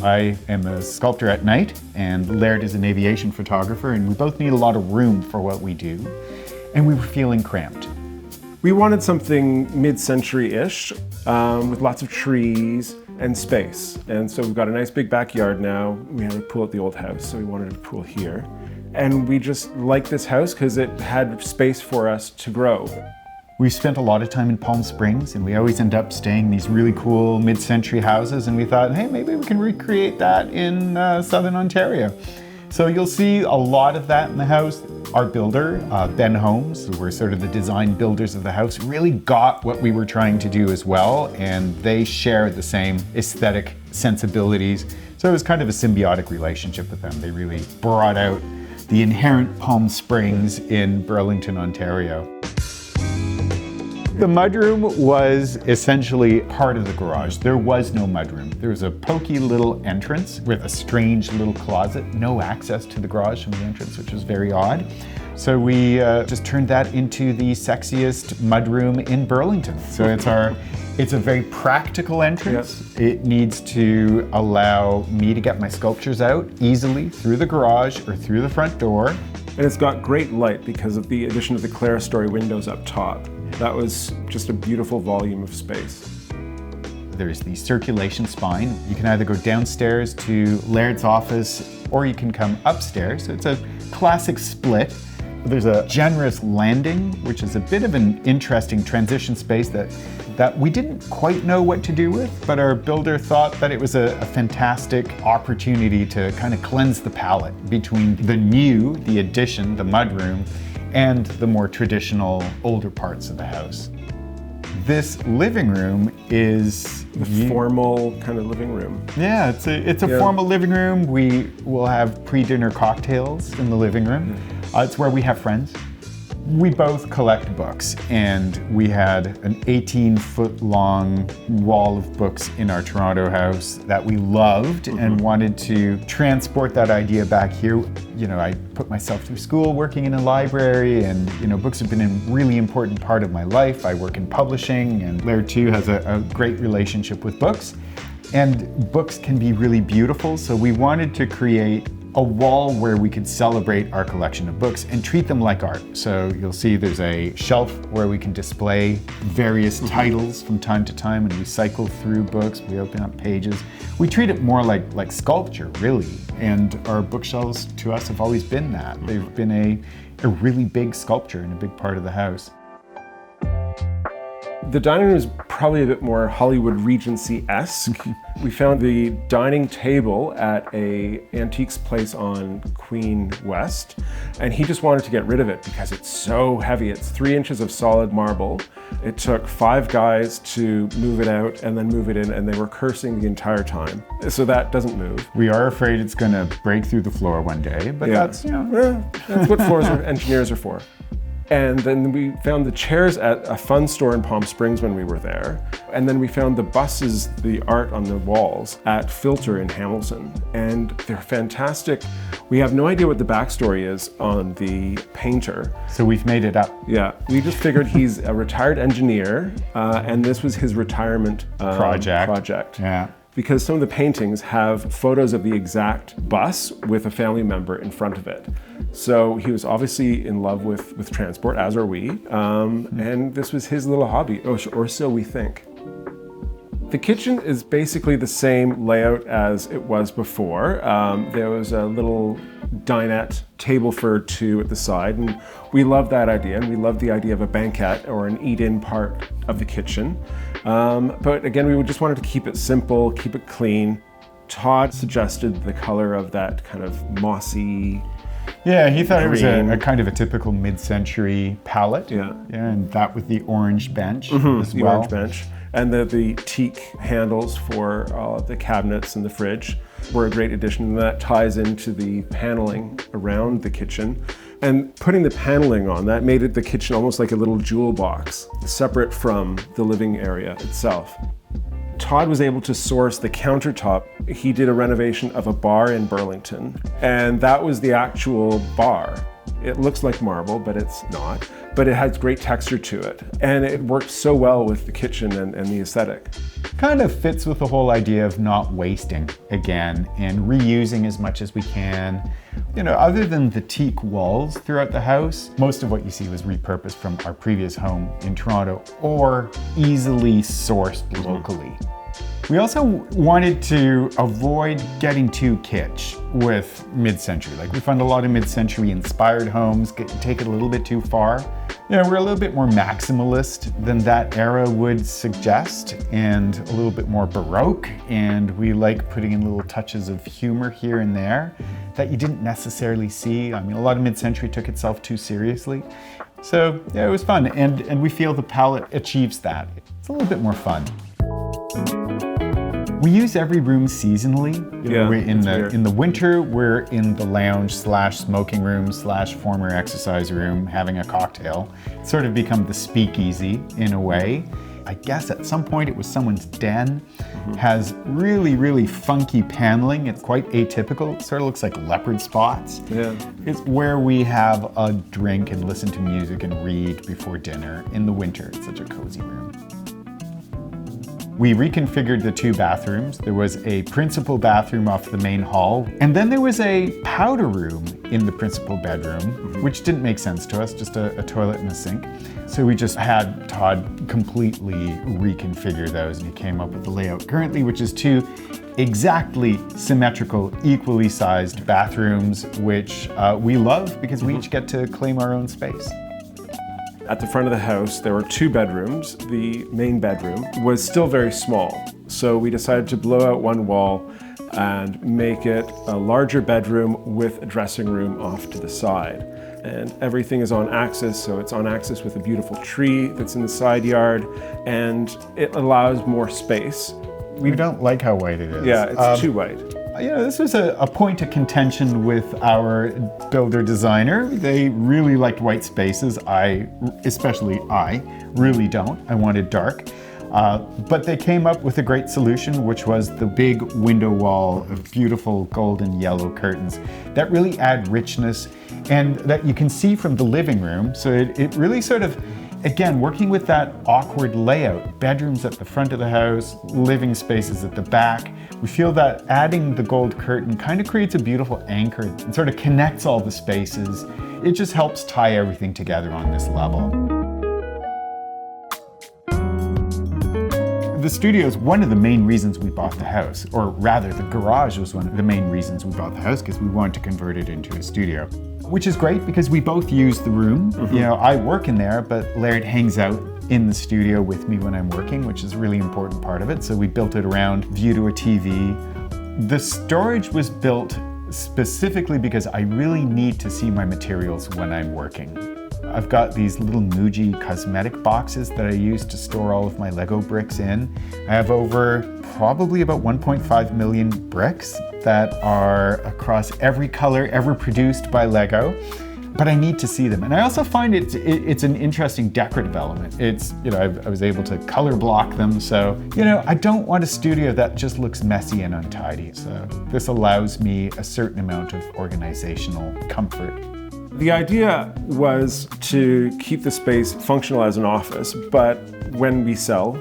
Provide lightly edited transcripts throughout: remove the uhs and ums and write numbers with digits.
I am a sculptor at night, and Laird is an aviation photographer, and we both need a lot of room for what we do, and we were feeling cramped. We wanted something mid-century-ish with lots of trees and space. And so we've got a nice big backyard now. We had a pool at the old house, so we wanted a pool here. And we just liked this house because it had space for us to grow. We spent a lot of time in Palm Springs, and we always end up staying in these really cool mid-century houses, and we thought, hey, maybe we can recreate that in Southern Ontario. So you'll see a lot of that in the house. Our builder, BenHomes, who were sort of the design builders of the house, really got what we were trying to do as well, and they share the same aesthetic sensibilities. So it was kind of a symbiotic relationship with them. They really brought out the inherent Palm Springs in Burlington, Ontario. The mudroom was essentially part of the garage. There was no mudroom. There was a pokey little entrance with a strange little closet, no access to the garage from the entrance, which was very odd. So we just turned that into the sexiest mudroom in Burlington. So it's a very practical entrance. Yep. It needs to allow me to get my sculptures out easily through the garage or through the front door. And it's got great light because of the addition of the clerestory windows up top. That was just a beautiful volume of space. There's the circulation spine. You can either go downstairs to Laird's office or you can come upstairs. It's a classic split. There's a generous landing, which is a bit of an interesting transition space that we didn't quite know what to do with, but our builder thought that it was a fantastic opportunity to kind of cleanse the palette between the addition, the mudroom, and the more traditional older parts of the house. This living room is the formal kind of living room. Yeah, it's a formal living room. We will have pre-dinner cocktails in the living room. It's where we have friends. We both collect books, and we had an 18-foot long wall of books in our Toronto house that we loved and wanted to transport that idea back here. You know, I put myself through school working in a library, and books have been a really important part of my life. I work in publishing, and Laird too has a great relationship with books. And books can be really beautiful, so we wanted to create a wall where we could celebrate our collection of books and treat them like art. So you'll see there's a shelf where we can display various titles from time to time, and we cycle through books, we open up pages. We treat it more like sculpture, really. And our bookshelves to us have always been that. They've been a really big sculpture and a big part of the house. The dining room is probably a bit more Hollywood Regency-esque. We found the dining table at a antiques place on Queen West, and he just wanted to get rid of it because it's so heavy. It's 3 inches of solid marble. It took 5 guys to move it out and then move it in, and they were cursing the entire time. So that doesn't move. We are afraid it's going to break through the floor one day, but that's what engineers are for. And then we found the chairs at a fun store in Palm Springs when we were there. And then we found the buses, the art on the walls at Filter in Hamilton. And they're fantastic. We have no idea what the backstory is on the painter. So we've made it up. Yeah, we just figured he's a retired engineer, and this was his retirement project. Yeah. Because some of the paintings have photos of the exact bus with a family member in front of it. So he was obviously in love with transport, as are we, and this was his little hobby, or so we think. The kitchen is basically the same layout as it was before. There was a little dinette table for 2 at the side, and we love that idea, and we love the idea of a banquette or an eat-in part of the kitchen. But again, we just wanted to keep it simple, keep it clean. Todd suggested the color of that kind of mossy. Yeah, he thought green. It was a kind of a typical mid-century palette. Yeah, and that with the orange bench as the well. Orange bench. And the teak handles for the cabinets and the fridge were a great addition. And that ties into the paneling around the kitchen. And putting the paneling on, that made the kitchen almost like a little jewel box, separate from the living area itself. Todd was able to source the countertop. He did a renovation of a bar in Burlington, and that was the actual bar. It looks like marble, but it's not. But it has great texture to it. And it worked so well with the kitchen and the aesthetic. kind of fits with the whole idea of not wasting again and reusing as much as we can. You know, other than the teak walls throughout the house, most of what you see was repurposed from our previous home in Toronto or easily sourced locally. We also wanted to avoid getting too kitsch with mid-century. Like, we found a lot of mid-century inspired homes take it a little bit too far. You know, we're a little bit more maximalist than that era would suggest, and a little bit more Baroque, and we like putting in little touches of humor here and there that you didn't necessarily see. I mean, a lot of mid-century took itself too seriously. So yeah, it was fun, and we feel the palette achieves that. It's a little bit more fun. We use every room seasonally. You know, in the winter, we're in the lounge / smoking room / former exercise room having a cocktail. It's sort of become the speakeasy in a way. I guess at some point it was someone's den. Has really, really funky paneling. It's quite atypical. It sort of looks like leopard spots. Yeah. It's where we have a drink and listen to music and read before dinner in the winter. It's such a cozy room. We reconfigured the 2 bathrooms. There was a principal bathroom off the main hall, and then there was a powder room in the principal bedroom, which didn't make sense to us, just a toilet and a sink. So we just had Todd completely reconfigure those, and he came up with the layout currently, which is 2 exactly symmetrical, equally sized bathrooms, which we love because we each get to claim our own space. At the front of the house, there were 2 bedrooms. The main bedroom was still very small, so we decided to blow out one wall and make it a larger bedroom with a dressing room off to the side. And everything is on axis, so it's on axis with a beautiful tree that's in the side yard, and it allows more space. We don't like how white it is. Yeah, it's too white. You know, this was a point of contention with our builder designer. They really liked white spaces. Especially I, really don't. I wanted dark. But they came up with a great solution, which was the big window wall of beautiful golden yellow curtains that really add richness and that you can see from the living room. So it really sort of, again, working with that awkward layout, bedrooms at the front of the house, living spaces at the back, we feel that adding the gold curtain kind of creates a beautiful anchor and sort of connects all the spaces. It just helps tie everything together on this level. The studio is one of the main reasons we bought the house, or rather the garage was one of the main reasons we bought the house, because we wanted to convert it into a studio. Which is great because we both use the room. You know, I work in there, but Laird hangs out in the studio with me when I'm working, which is a really important part of it. So we built it around view to a TV. The storage was built specifically because I really need to see my materials when I'm working. I've got these little Muji cosmetic boxes that I use to store all of my Lego bricks in. I have probably about 1.5 million bricks that are across every color ever produced by Lego, but I need to see them. And I also find it's an interesting decorative element. It's, you know, I was able to color block them, so, you know, I don't want a studio that just looks messy and untidy. So this allows me a certain amount of organizational comfort. The idea was to keep the space functional as an office, but when we sell,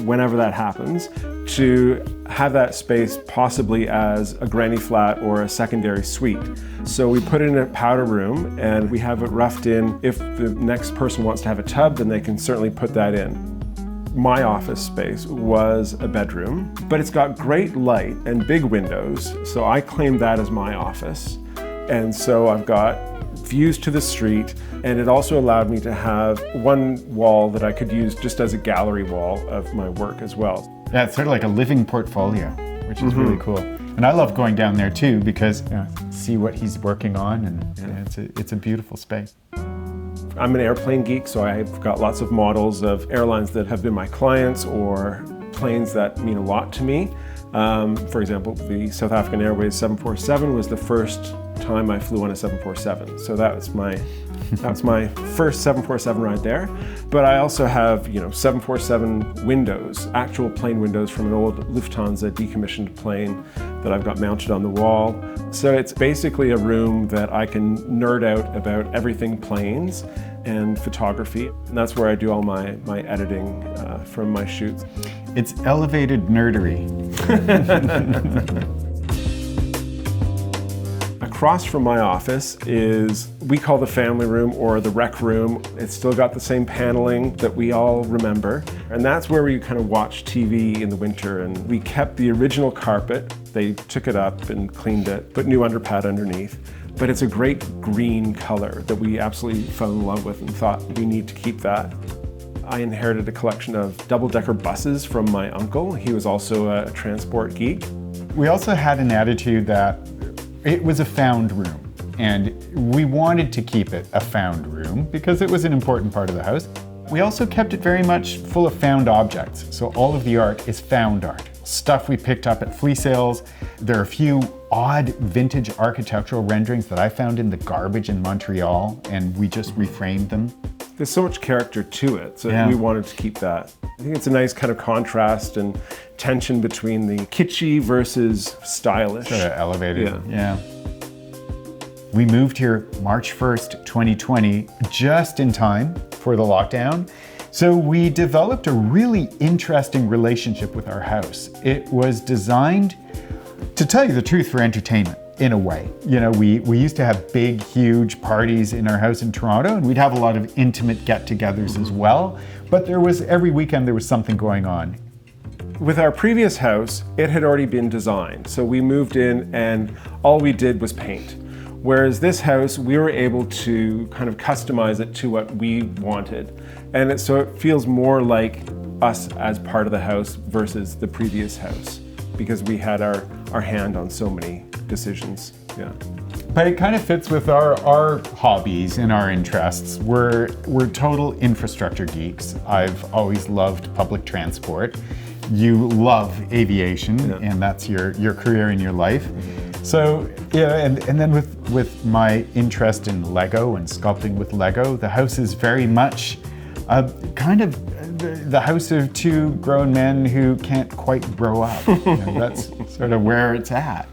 whenever that happens, to have that space possibly as a granny flat or a secondary suite. So we put it in a powder room and we have it roughed in. If the next person wants to have a tub, then they can certainly put that in. My office space was a bedroom, but it's got great light and big windows, so I claimed that as my office. And so I've got views to the street, and it also allowed me to have one wall that I could use just as a gallery wall of my work as well. Yeah, it's sort of like a living portfolio, which is really cool. And I love going down there too because see what he's working on, and it's a beautiful space. I'm an airplane geek, so I've got lots of models of airlines that have been my clients or planes that mean a lot to me. For example, the South African Airways 747 was the first time I flew on a 747. So that's my first 747 ride there. But I also have, 747 windows, actual plane windows from an old Lufthansa decommissioned plane that I've got mounted on the wall. So it's basically a room that I can nerd out about everything planes and photography. And that's where I do all my editing from my shoots. It's elevated nerdery. Across from my office is, we call the family room or the rec room. It's still got the same paneling that we all remember. And that's where we kind of watch TV in the winter. And we kept the original carpet. They took it up and cleaned it, put new underpad underneath. But it's a great green color that we absolutely fell in love with and thought we need to keep that. I inherited a collection of double-decker buses from my uncle. He was also a transport geek. We also had an attitude that it was a found room, and we wanted to keep it a found room because it was an important part of the house. We also kept it very much full of found objects, so all of the art is found art. Stuff we picked up at flea sales. There are a few odd vintage architectural renderings that I found in the garbage in Montreal, and we just reframed them. There's so much character to it, so we wanted to keep that. I think it's a nice kind of contrast and tension between the kitschy versus stylish. Sort of elevated, yeah. We moved here March 1st, 2020, just in time for the lockdown. So we developed a really interesting relationship with our house. It was designed, to tell you the truth, for entertainment. In a way. You know, we used to have big, huge parties in our house in Toronto, and we'd have a lot of intimate get-togethers as well. But every weekend there was something going on. With our previous house, it had already been designed. So we moved in and all we did was paint. Whereas this house, we were able to kind of customize it to what we wanted. And so it feels more like us as part of the house versus the previous house, because we had our hand on so many decisions. Yeah. But it kind of fits with our hobbies and our interests. We're total infrastructure geeks. I've always loved public transport. You love aviation, and that's your career in your life. So yeah, and then with my interest in Lego and sculpting with Lego, the house is very much kind of the house of two grown men who can't quite grow up. You know, that's sort of where it's at.